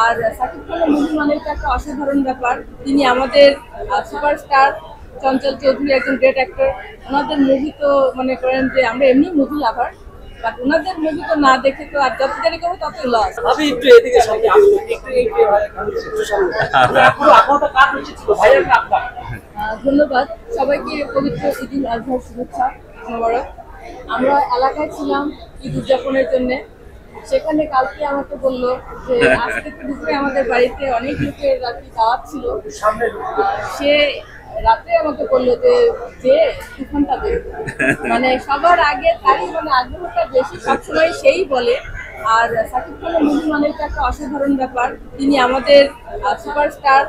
আর সাকিব খানের মুভি মানে তো একটা অসাধারণ ব্যাপার। তিনি আমাদের সুপারস্টার চঞ্চল চৌধুরী একজন গ্রেট অ্যাক্টর। ওনাদের মুভি তো মনে করেন যে আমরা এমনি মুভি লাভার, বাট ওনাদের মুভি তো না দেখে তো আর যত দেরি করবো ততই লস। আমি একটু এদিকে সামনে আসবো, একটু একটু সামনে। ধন্যবাদ সবাইকে, পবিত্র ঈদ উল আজহার শুভেচ্ছা মোবারক। আমরা এলাকায় ছিলাম ঈদ উদযাপনের জন্য। সেখানে কালকে আমাকে বললো যে আজকে তো দুপুরে আমাদের বাড়িতে অনেক লোকের রাত্রি দাওয়াত ছিল। সে রাতে আমাকে বললো যে তুফানটা দেখ, মানে সবার আগে তারই মানে আগ্রহটা বেশি সবসময় সেই বলে। আর সাকিব খানের মুভি মানে তো একটা অসাধারণ ব্যাপার। তিনি আমাদের সুপারস্টার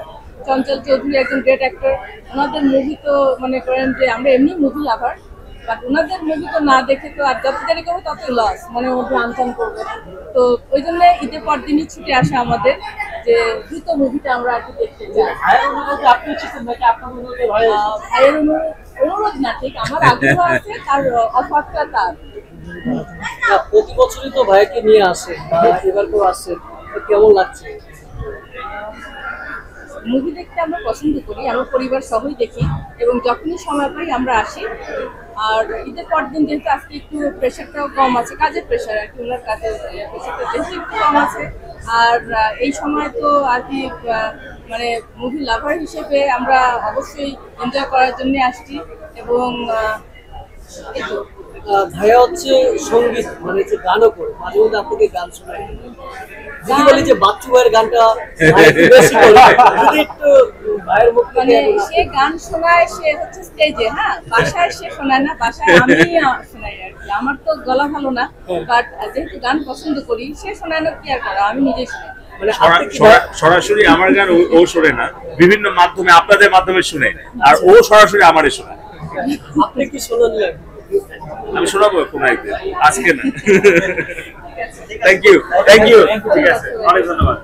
চঞ্চল চৌধুরী একজন গ্রেট অ্যাক্টর। ওনাদের মুভি তো মনে করেন যে আমরা এমনি মুভি লাভার, বাট ওনাদের মুভি তো না দেখে তো আর যত দেরি করবো ততই লস, মনের মধ্যে আনচান করবো। তো ওই জন্য ঈদের পর দিনই ছুটে আসে আমাদের, যে দ্রুত মুভিটা আমরা আর কি দেখতে চাই। ভাইয়ের অনুরোধ না, ঠিক আমার আগ্রহ আছে, তার অফারটা তার। প্রতি বছরই তো ভাইকে নিয়ে আসে, এবার কেউ আসছে, কেমন লাগছে? মুভি দেখতে আমরা পছন্দ করি, আমরা পরিবার সহই দেখি এবং যখনই সময় পাই আমরা আসি। আর ঈদের পর দিন যেহেতু আজকে একটু প্রেশারটাও কম আছে, কাজের প্রেশার আর কি, ওনার কাজের প্রেশারটা যেহেতু একটু কম আছে। আর এই সময় তো আর কি মানে মুভি লাভার হিসেবে আমরা অবশ্যই এনজয় করার জন্য আসছি। এবং এই তো ভাইয়া হচ্ছে সঙ্গীত মানে যে গানও করে, মাঝে মধ্যে আপনাকে গান শোনায়। যদি বলি যে বাচ্চু ভাইয়ের গানটা বেশি করে, যদি একটু ভাইয়ের মুখ মানে সে গান শোনায়, সে হচ্ছে স্টেজে, হ্যাঁ, বাসায় সে শোনায় না, বাসায় আমি শোনাই আর কি। আমার তো গলা ভালো না, বাট যেহেতু গান পছন্দ করি, সে শোনায় না, কি আর করা, আমি নিজেই শোনাই। সরাসরি আমার গান ও শোনে না, বিভিন্ন মাধ্যমে আপনাদের মাধ্যমে শুনে, আর ও সরাসরি আমারে শোনায়। আপনি কি শোনালেন? আমি শোনাবো কোনো একদিন, আজকে না। থ্যাংক ইউ, ঠিক আছে, অনেক ধন্যবাদ।